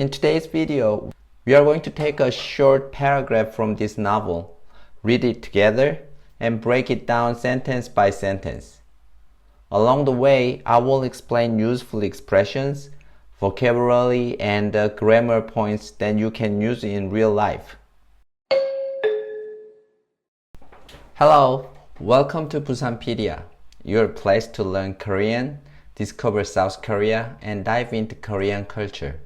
In today's video, we are going to take a short paragraph from this novel, read it together, and break it down sentence by sentence. Along the way, I will explain useful expressions, vocabulary, and grammar points that you can use in real life. Hello, welcome to Busanpedia, your place to learn Korean, discover South Korea, and dive into Korean culture.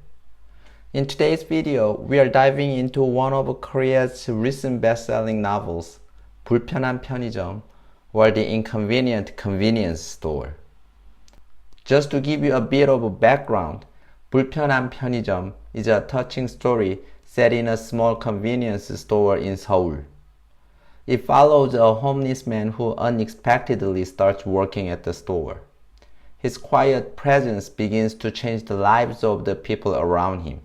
In today's video, we are diving into one of Korea's recent best-selling novels, 불편한 편의점, or The Inconvenient Convenience Store. Just to give you a bit of a background, 불편한 편의점 is a touching story set in a small convenience store in Seoul. It follows a homeless man who unexpectedly starts working at the store. His quiet presence begins to change the lives of the people around him.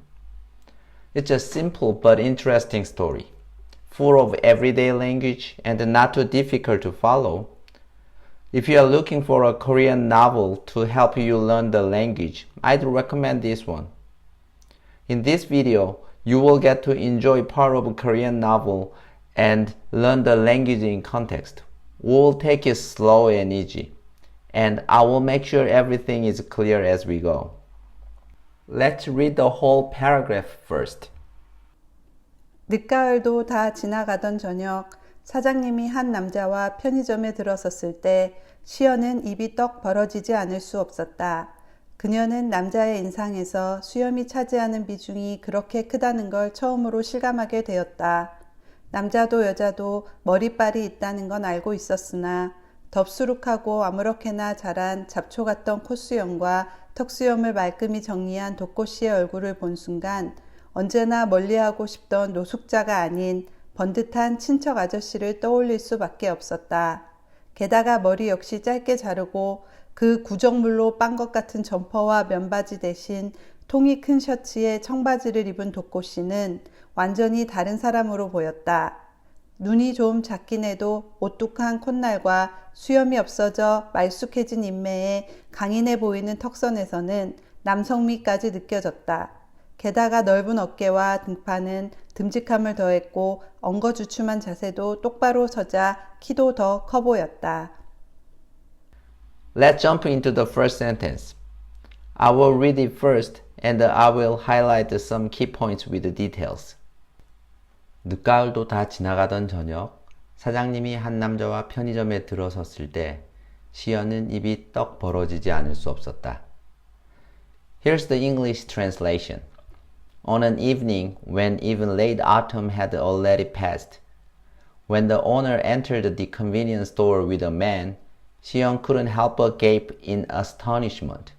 It's a simple but interesting story, full of everyday language and not too difficult to follow. If you are looking for a Korean novel to help you learn the language, I'd recommend this one. In this video, you will get to enjoy part of a Korean novel and learn the language in context. We'll take it slow and easy, and I will make sure everything is clear as we go. Let's read the whole paragraph first. 늦가을도 다 지나가던 저녁, 사장님이 한 남자와 편의점에 들어섰을 때 시연은 입이 떡 벌어지지 않을 수 없었다. 그녀는 남자의 인상에서 수염이 차지하는 비중이 그렇게 크다는 걸 처음으로 실감하게 되었다. 남자도 여자도 머리빨이 있다는 건 알고 있었으나 덥수룩하고 아무렇게나 자란 잡초 같던 콧수염과 턱수염을 말끔히 정리한 도꼬 씨의 얼굴을 본 순간 언제나 멀리하고 싶던 노숙자가 아닌 번듯한 친척 아저씨를 떠올릴 수밖에 없었다. 게다가 머리 역시 짧게 자르고 그 구정물로 빤 것 같은 점퍼와 면바지 대신 통이 큰 셔츠에 청바지를 입은 도꼬 씨는 완전히 다른 사람으로 보였다. 눈이 좀 작긴 해도 오뚝한 콧날과 수염이 없어져 말쑥해진 인매에 강인해 보이는 턱선에서는 남성미까지 느껴졌다. 게다가 넓은 어깨와 등판은 듬직함을 더했고 엉거주춤한 자세도 똑바로 서자 키도 더 커 보였다. Let's jump into the first sentence. I will read it first and I will highlight some key points with the details. 늦가을도 다 지나가던 저녁, 사장님이 한 남자와 편의점에 들어섰을 때 시연은 입이 떡 벌어지지 않을 수 없었다. Here's the English translation. On an evening when even late autumn had already passed, when the owner entered the convenience store with a man, Siyeon couldn't help but gape in astonishment.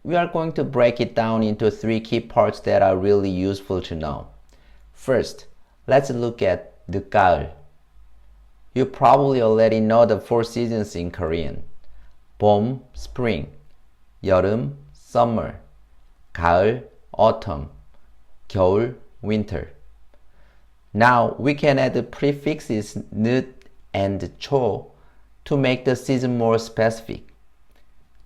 We are going to break it down into three key parts that are really useful to know. First, let's look at 늦가을. You probably already know the four seasons in Korean. 봄, spring, 여름, summer, 가을, autumn, 겨울, winter. Now we can add the prefixes 늦 and 초 to make the season more specific.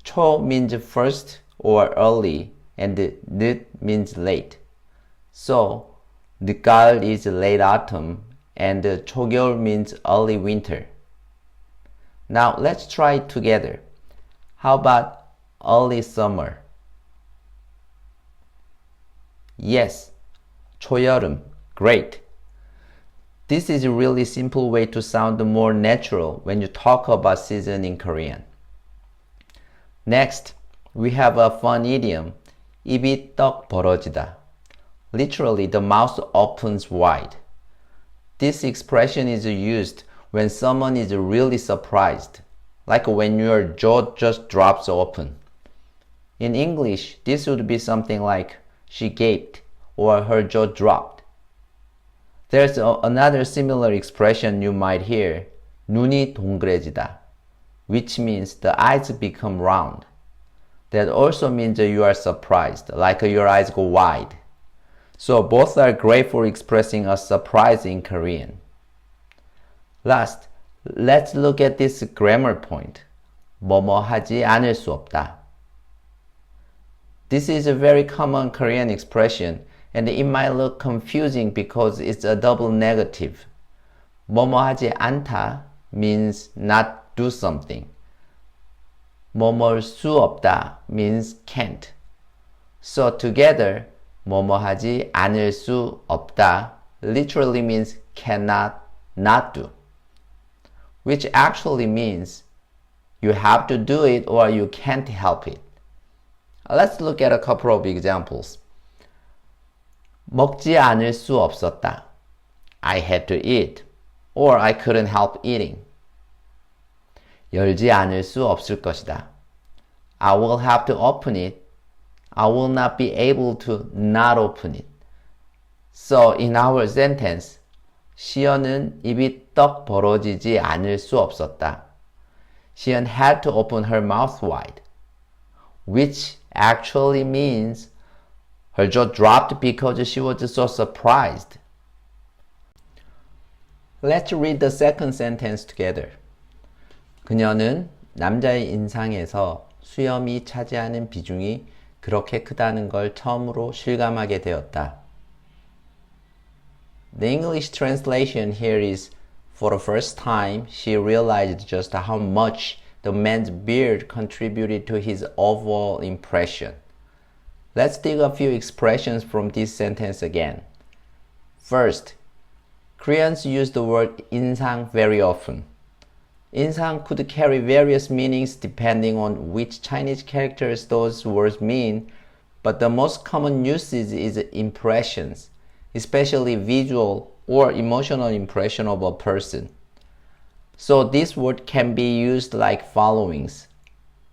초 means first or early and 늦 means late. So, 늦가을 is late autumn and 초겨울 means early winter. Now let's try it together. How about early summer? Yes, 초여름. Great. This is a really simple way to sound more natural when you talk about season in Korean. Next, we have a fun idiom, 입이 떡 벌어지다. Literally, the mouth opens wide. This expression is used when someone is really surprised, like when your jaw just drops open. In English, this would be something like she gaped or her jaw dropped. There's another similar expression you might hear, 눈이 동그래지다, which means the eyes become round. That also means you are surprised, like your eyes go wide. So both are great for expressing a surprise in Korean. Last, let's look at this grammar point. 뭐뭐 하지 않을 수 없다. This is a very common Korean expression and it might look confusing because it's a double negative. 뭐뭐 하지 않다 means not do something. 뭐뭐할 수 없다 means can't. So together, 뭐뭐 하지 않을 수 없다 literally means cannot not do, which actually means you have to do it or you can't help it. Let's look at a couple of examples. 먹지 않을 수 없었다. I had to eat, or I couldn't help eating. 열지 않을 수 없을 것이다. I will have to open it. I will not be able to not open it. So in our sentence, 시연은 입이 떡 벌어지지 않을 수 없었다. Xian had to open her mouth wide, which actually means her jaw dropped because she was so surprised. Let's read the second sentence together. 그녀는 남자의 인상에서 수염이 차지하는 비중이 그렇게 크다는 걸 처음으로 실감하게 되었다. The English translation here is, for the first time, she realized just how much the man's beard contributed to his overall impression. Let's take a few expressions from this sentence again. First, Koreans use the word 인상 very often. 인상 could carry various meanings depending on which Chinese characters those words mean, but the most common usage is impressions, especially visual or emotional impression of a person. So this word can be used like followings.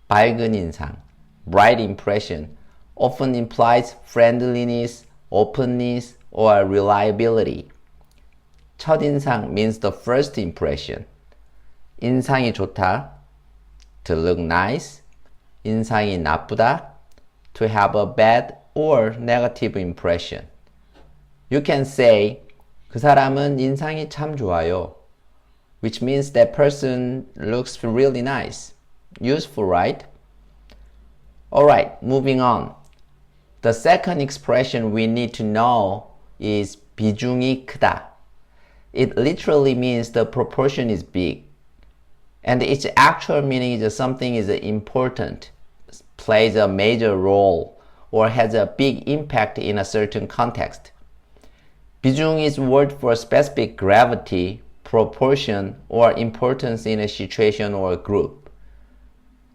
밝은 인상, bright impression, often implies friendliness, openness, or reliability. 첫인상 means the first impression. 인상이 좋다, to look nice. 인상이 나쁘다, to have a bad or negative impression. You can say, 그 사람은 인상이 참 좋아요, which means that person looks really nice. Useful, right? Alright, moving on. The second expression we need to know is 비중이 크다. It literally means the proportion is big. And its actual meaning is something is important, plays a major role, or has a big impact in a certain context. 비중 is word for specific gravity, proportion, or importance in a situation or a group.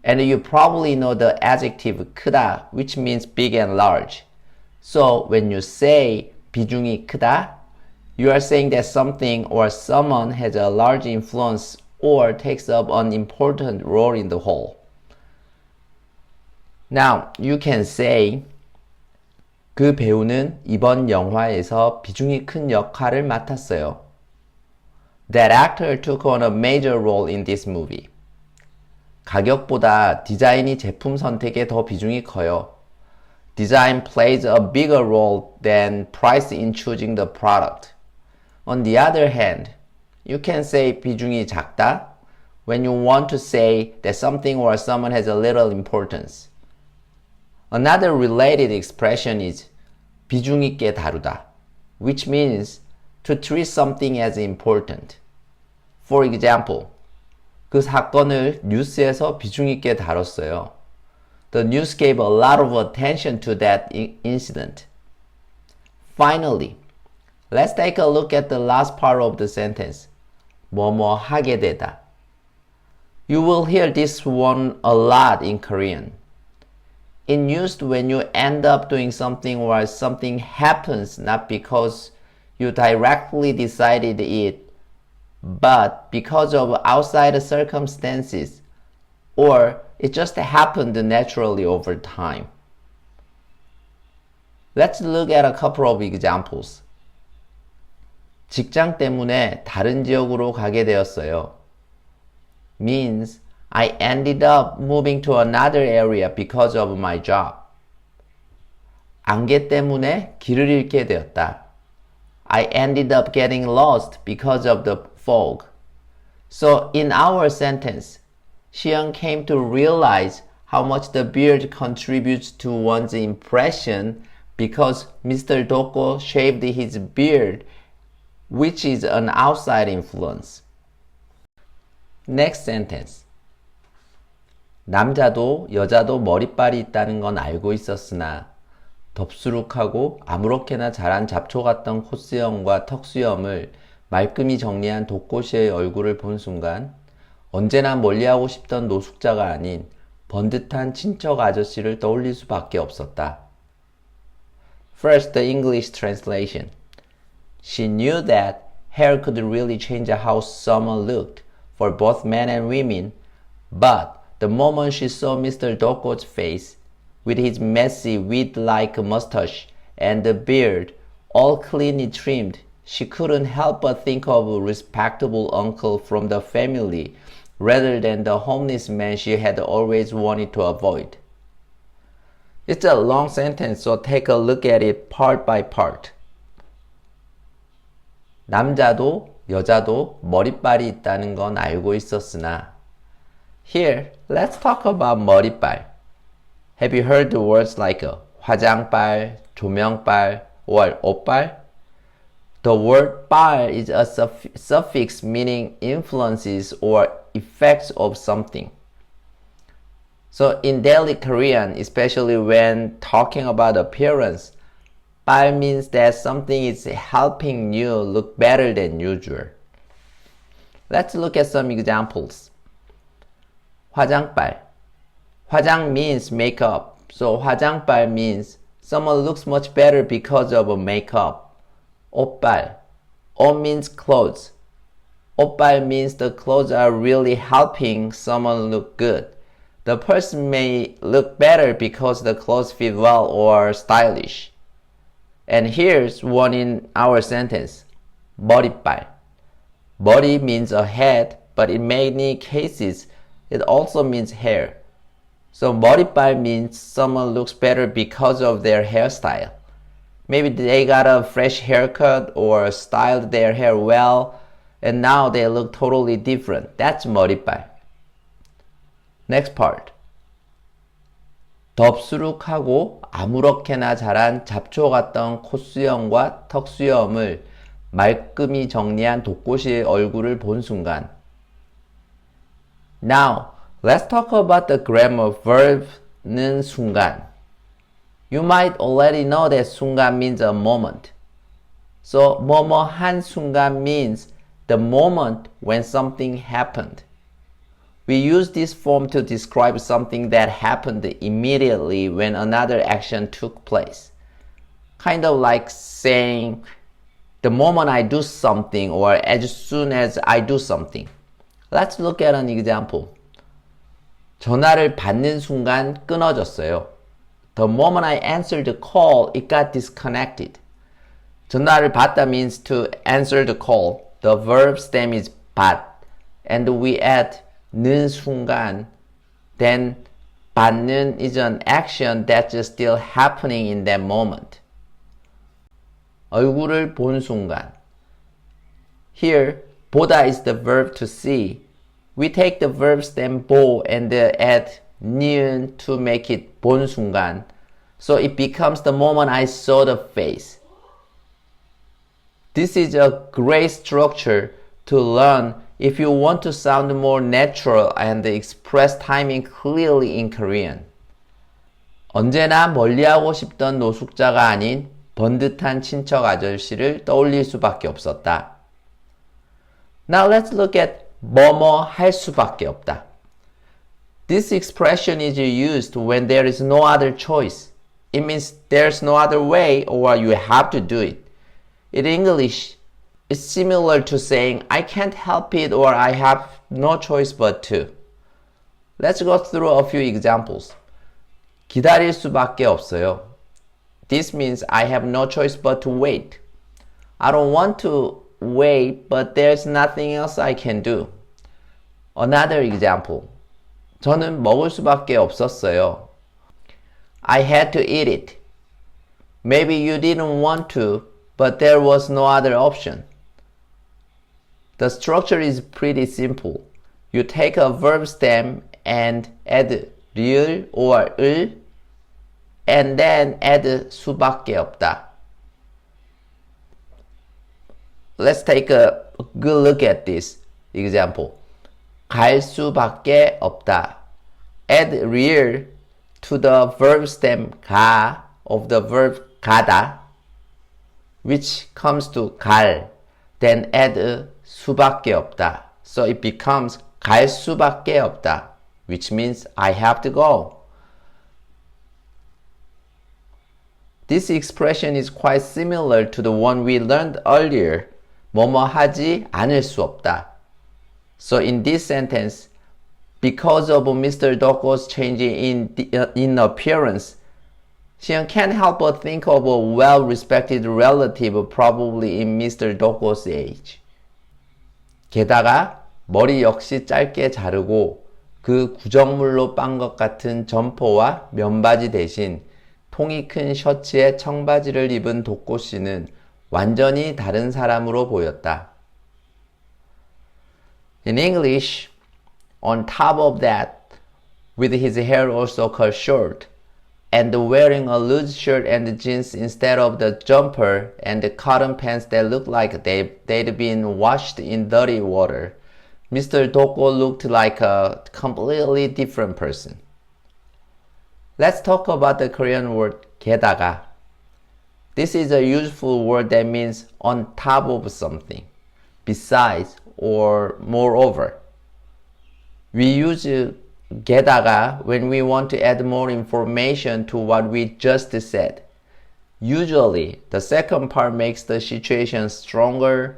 And you probably know the adjective 크다, which means big and large. So when you say 비중이 크다, you are saying that something or someone has a large influence or takes up an important role in the whole. Now, you can say 그 배우는 이번 영화에서 비중이 큰 역할을 맡았어요. That actor took on a major role in this movie. 가격보다 디자인이 제품 선택에 더 비중이 커요. Design plays a bigger role than price in choosing the product. On the other hand, you can say 비중이 작다 when you want to say that something or someone has a little importance. Another related expression is 비중 있게 다루다, which means to treat something as important. For example, 그 사건을 뉴스에서 비중 있게 다뤘어요. The news gave a lot of attention to that incident. Finally, let's take a look at the last part of the sentence. 뭐뭐 하게 되다. You will hear this one a lot in Korean. It's used when you end up doing something or something happens not because you directly decided it, but because of outside circumstances, or it just happened naturally over time. Let's look at a couple of examples. 직장 때문에 다른 지역으로 가게 되었어요. Means I ended up moving to another area because of my job. 안개 때문에 길을 잃게 되었다. I ended up getting lost because of the fog. So in our sentence, Xiang came to realize how much the beard contributes to one's impression because Mr. Doko shaved his beard, which is an outside influence. Next sentence. 남자도 여자도 머리빨이 있다는 건 알고 있었으나 덥수룩하고 아무렇게나 자란 잡초 같던 콧수염과 턱수염을 말끔히 정리한 독고시의 얼굴을 본 순간 언제나 멀리하고 싶던 노숙자가 아닌 번듯한 친척 아저씨를 떠올릴 수밖에 없었다. First, the English translation. She knew that hair could really change how someone looked for both men and women, but the moment she saw Mr. Doko's face, with his messy weed-like mustache and the beard all cleanly trimmed, she couldn't help but think of a respectable uncle from the family rather than the homeless man she had always wanted to avoid. It's a long sentence, so take a look at it part by part. 남자도 여자도 머리빨이 있다는 건 알고 있었으나 Here, let's talk about 머리빨. Have you heard the words like 화장빨, 조명빨, or 옷빨? The word 빨 is a suffix meaning influences or effects of something. So in daily Korean, especially when talking about appearance, 빨 means that something is helping you look better than usual. Let's look at some examples. 화장빨. 화장 means makeup, so 화장빨 means someone looks much better because of a makeup. 옷빨. 옷 means clothes. 옷빨 means the clothes are really helping someone look good. The person may look better because the clothes fit well or stylish. And here's one in our sentence. 머리빨. 머리 means a head, but in many cases, it also means hair. So 머리빨 means someone looks better because of their hairstyle. Maybe they got a fresh haircut or styled their hair well, and now they look totally different. That's 머리빨. Next part. 덥수룩하고 아무렇게나 자란 잡초 같던 콧수염과 턱수염을 말끔히 정리한 독고시의 얼굴을 본 순간. Now, let's talk about the grammar verb는 순간. You might already know that 순간 means a moment. So, 뭐뭐 한 순간 means the moment when something happened. We use this form to describe something that happened immediately when another action took place. Kind of like saying, the moment I do something or as soon as I do something. Let's look at an example. 전화를 받는 순간 끊어졌어요. The moment I answered the call, it got disconnected. 전화를 받다 means to answer the call. The verb stem is 받. And we add 는 순간. Then 받는 is an action that's still happening in that moment. 얼굴을 본 순간. Here, 보다 is the verb to see. We take the verb stem 보 and add 니은 to make it 본 순간. So it becomes the moment I saw the face. This is a great structure to learn if you want to sound more natural and express timing clearly in Korean. 언제나 멀리하고 싶던 노숙자가 아닌 번듯한 친척 아저씨를 떠올릴 수밖에 없었다. Now let's look at 뭐뭐 할 수밖에 없다. This expression is used when there is no other choice. It means there's no other way or you have to do it. In English, it's similar to saying I can't help it or I have no choice but to. Let's go through a few examples. 기다릴 수밖에 없어요. This means I have no choice but to wait. I don't want to wait, but there's nothing else I can do. Another example. 저는 먹을 수밖에 없었어요. I had to eat it. Maybe you didn't want to, but there was no other option. The structure is pretty simple. You take a verb stem and add real or 을 and then add 수밖에 없다. Let's take a good look at this example. 갈 수밖에 없다. Add real to the verb stem 가 of the verb 가다, which comes to 갈. Then add 수밖에 없다. So it becomes 갈 수밖에 없다, which means I have to go. This expression is quite similar to the one we learned earlier. 뭐뭐 하지 않을 수 없다. So in this sentence, because of Mr. Doko's change in appearance, Xian can't help but think of a well-respected relative probably in Mr. Doko's age. 게다가 머리 역시 짧게 자르고 그 구정물로 빤 것 같은 점퍼와 면바지 대신 통이 큰 셔츠에 청바지를 입은 도코 씨는 완전히 다른 사람으로 보였다. In English, on top of that, with his hair also cut short, and wearing a loose shirt and jeans instead of the jumper and the cotton pants that looked like they'd been washed in dirty water, Mr. Doko looked like a completely different person. Let's talk about the Korean word 게다가. This is a useful word that means on top of something, besides or moreover. We use 게다가 when we want to add more information to what we just said. Usually, the second part makes the situation stronger,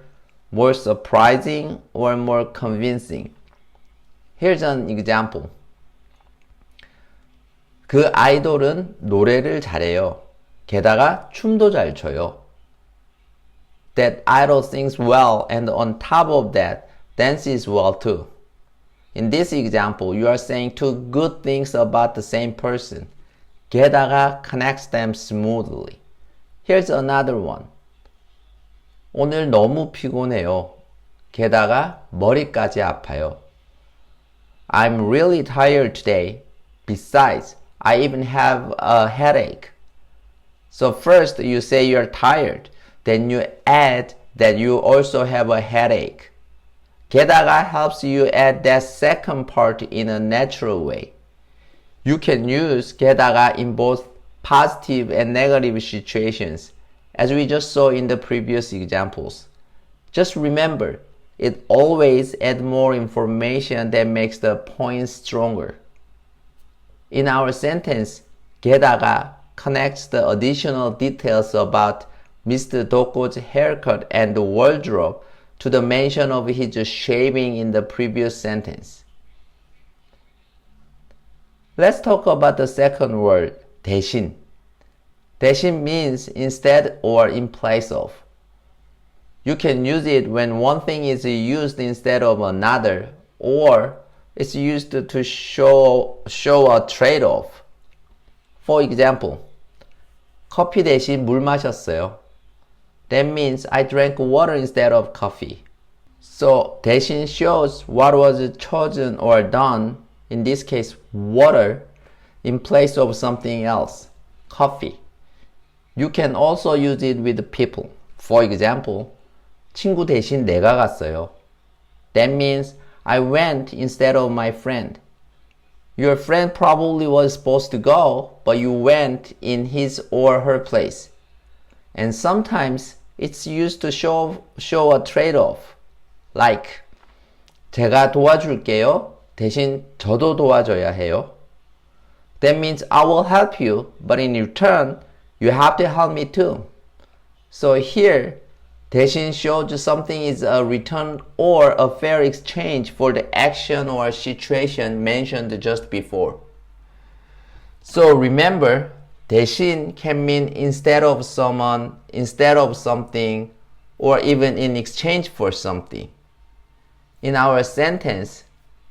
more surprising, or more convincing. Here's an example. 그 아이돌은 노래를 잘해요. 게다가 춤도 잘 춰요. That idol sings well and on top of that, dances well too. In this example, you are saying two good things about the same person. 게다가 connects them smoothly. Here's another one. 오늘 너무 피곤해요. 게다가 머리까지 아파요. I'm really tired today. Besides, I even have a headache. So first you say you're tired, then you add that you also have a headache. 게다가 helps you add that second part in a natural way. You can use 게다가 in both positive and negative situations, as we just saw in the previous examples. Just remember, it always adds more information that makes the point stronger. In our sentence, 게다가 connects the additional details about Mr. Doko's haircut and the wardrobe to the mention of his shaving in the previous sentence. Let's talk about the second word, 대신. 대신 means instead or in place of. You can use it when one thing is used instead of another, or it's used to show a trade-off. For example, 커피 대신 물 마셨어요. That means I drank water instead of coffee. So 대신 shows what was chosen or done, in this case water, in place of something else, coffee. You can also use it with people. For example, 친구 대신 내가 갔어요. That means I went instead of my friend. Your friend probably was supposed to go, but you went in his or her place. And sometimes it's used to show a trade-off. Like, 제가 도와줄게요. 대신 저도 도와줘야 해요. That means I will help you, but in return, you have to help me too. So here, 대신 shows something is a return or a fair exchange for the action or situation mentioned just before. So remember, 대신 can mean instead of someone, instead of something, or even in exchange for something. In our sentence,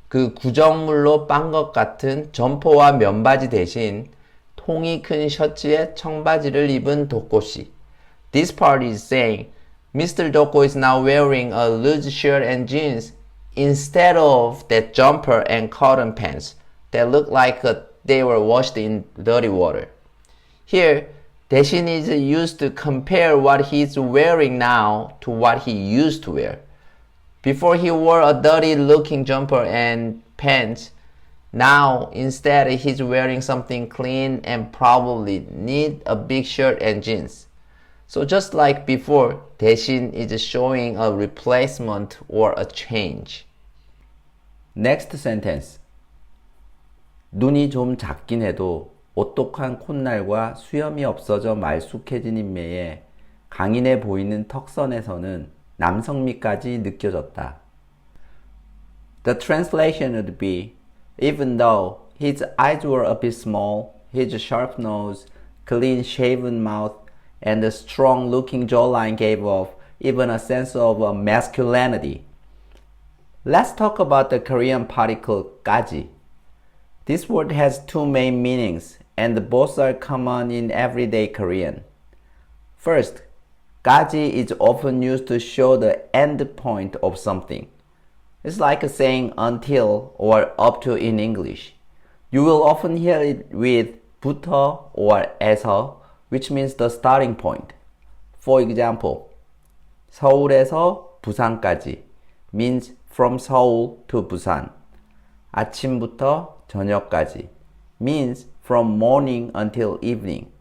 그 구정물로 빤 것 같은 점퍼와 면바지 대신 통이 큰 셔츠에 청바지를 입은 도코씨. This part is saying Mr. Doko is now wearing a loose shirt and jeans instead of that jumper and cotton pants that look like they were washed in dirty water. Here, 대신 is used to compare what he's wearing now to what he used to wear. Before he wore a dirty looking jumper and pants. Now, instead, he's wearing something clean and probably need a big shirt and jeans. So just like before, 대신 is showing a replacement or a change. Next sentence. 눈이 좀 작긴 해도 오똑한 콧날과 수염이 없어져 말쑥해진 인매에 강인해 보이는 턱선에서는 남성미까지 느껴졌다. The translation would be, even though his eyes were a bit small, his sharp nose, clean-shaven mouth, and the strong-looking jawline gave off even a sense of masculinity. Let's talk about the Korean particle 까지. This word has two main meanings, and both are common in everyday Korean. First, 까지 is often used to show the end point of something. It's like saying until or up to in English. You will often hear it with 부터 or 에서, which means the starting point. For example, 서울에서 부산까지 means from Seoul to Busan. 아침부터 저녁까지 means from morning until evening.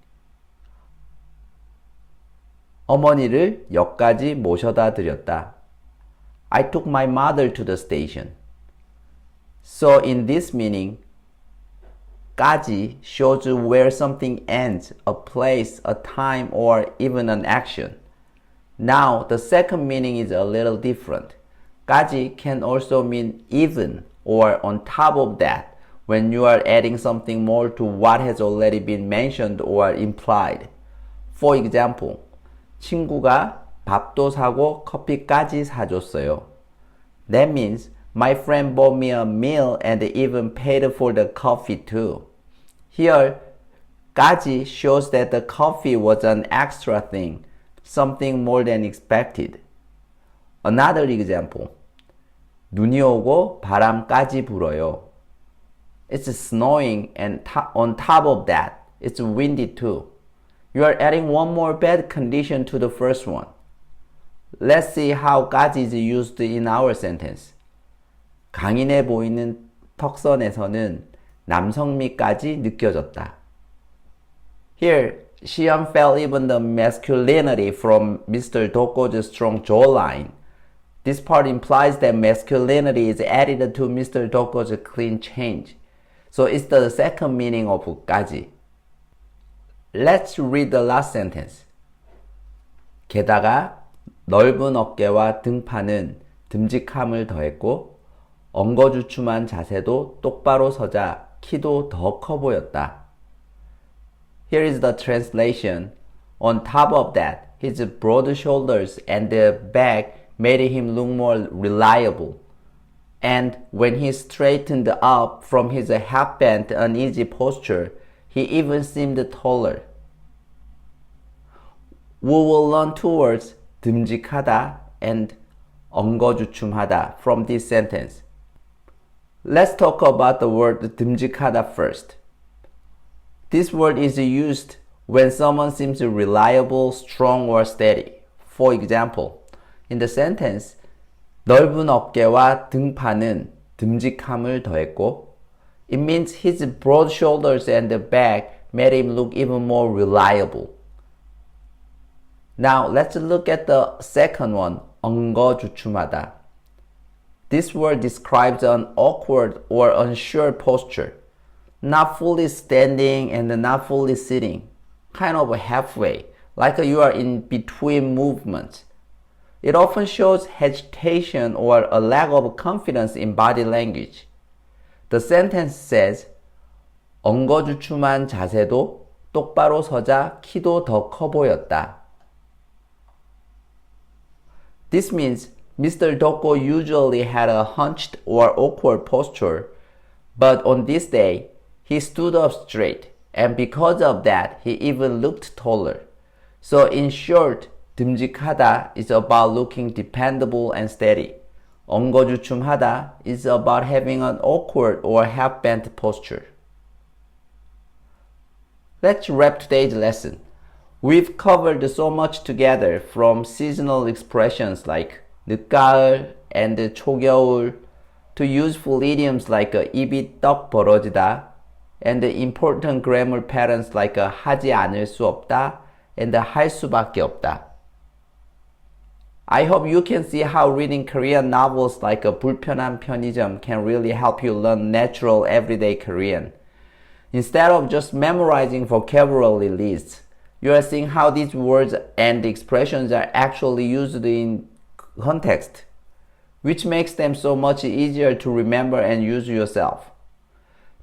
어머니를 역까지 모셔다 드렸다. I took my mother to the station. So in this meaning, 까지 shows where something ends, a place, a time, or even an action. Now, the second meaning is a little different. 까지 can also mean even or on top of that when you are adding something more to what has already been mentioned or implied. For example, 친구가 밥도 사고 커피까지 사줬어요. That means my friend bought me a meal and even paid for the coffee too. Here, 까지 shows that the coffee was an extra thing, something more than expected. Another example. 눈이 오고 바람까지 불어요. It's snowing and on top of that, it's windy too. You are adding one more bad condition to the first one. Let's see how 까지 is used in our sentence. 강인해 보이는 턱선에서는 남성미까지 느껴졌다. Here, Siyeon felt even the masculinity from Mr. Doko's strong jawline. This part implies that masculinity is added to Mr. Doko's clean change. So it's the second meaning of 까지. Let's read the last sentence. 게다가 넓은 어깨와 등판은 듬직함을 더했고 엉거주춤한 자세도 똑바로 서자 키도 더 커 보였다. Here is the translation. On top of that, his broad shoulders and the back made him look more reliable. And when he straightened up from his half-bent, uneasy posture, he even seemed taller. We will learn towards 듬직하다 and 엉거주춤하다 from this sentence. Let's talk about the word 듬직하다 first. This word is used when someone seems reliable, strong, or steady. For example, in the sentence, 넓은 어깨와 등판은 듬직함을 더했고, it means his broad shoulders and the back made him look even more reliable. Now let's look at the second one, 엉거주춤하다. This word describes an awkward or unsure posture, not fully standing and not fully sitting, kind of halfway, like you are in between movements. It often shows hesitation or a lack of confidence in body language. The sentence says, 엉거주춤한 자세도 똑바로 서자 키도 더 커 보였다. This means Mr. Doko usually had a hunched or awkward posture, but on this day, he stood up straight, and because of that, he even looked taller. So in short, 듬직하다 is about looking dependable and steady. 엉거주춤하다 is about having an awkward or half-bent posture. Let's wrap today's lesson. We've covered so much together, from seasonal expressions like 늦가을 and 초겨울 to useful idioms like 입이 떡 벌어지다 and important grammar patterns like 하지 않을 수 없다 and 할 수밖에 없다. I hope you can see how reading Korean novels like 불편한 편의점 can really help you learn natural everyday Korean. Instead of just memorizing vocabulary lists, you are seeing how these words and expressions are actually used in context, which makes them so much easier to remember and use yourself.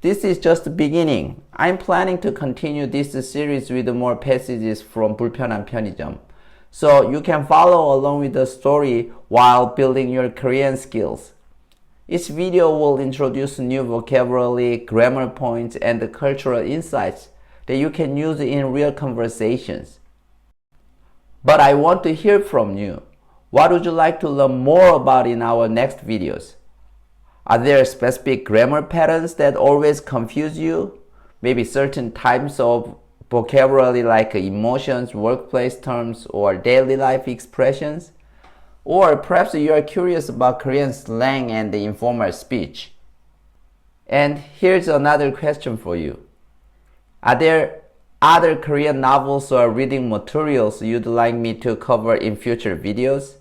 This is just the beginning. I'm planning to continue this series with more passages from 불편한 편의점, so you can follow along with the story while building your Korean skills. Each video will introduce new vocabulary, grammar points, and cultural insights that you can use in real conversations. But I want to hear from you. What would you like to learn more about in our next videos? Are there specific grammar patterns that always confuse you? Maybe certain types of vocabulary like emotions, workplace terms, or daily life expressions? Or perhaps you are curious about Korean slang and the informal speech. And here's another question for you. Are there other Korean novels or reading materials you'd like me to cover in future videos?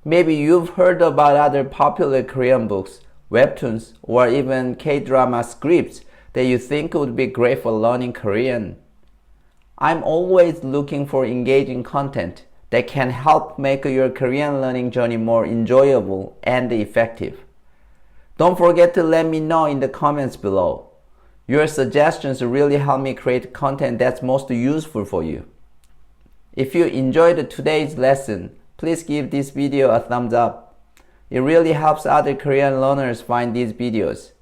Maybe you've heard about other popular Korean books, webtoons, or even K-drama scripts that you think would be great for learning Korean. I'm always looking for engaging content that can help make your Korean learning journey more enjoyable and effective. Don't forget to let me know in the comments below. Your suggestions really help me create content that's most useful for you. If you enjoyed today's lesson, please give this video a thumbs up. It really helps other Korean learners find these videos.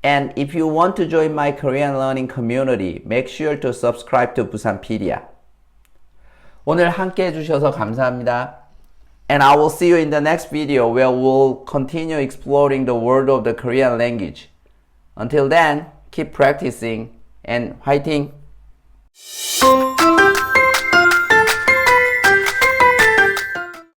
And if you want to join my Korean learning community, make sure to subscribe to Busanpedia. 오늘 함께 해주셔서 감사합니다. And I will see you in the next video where we'll continue exploring the world of the Korean language. Until then, keep practicing and 화이팅!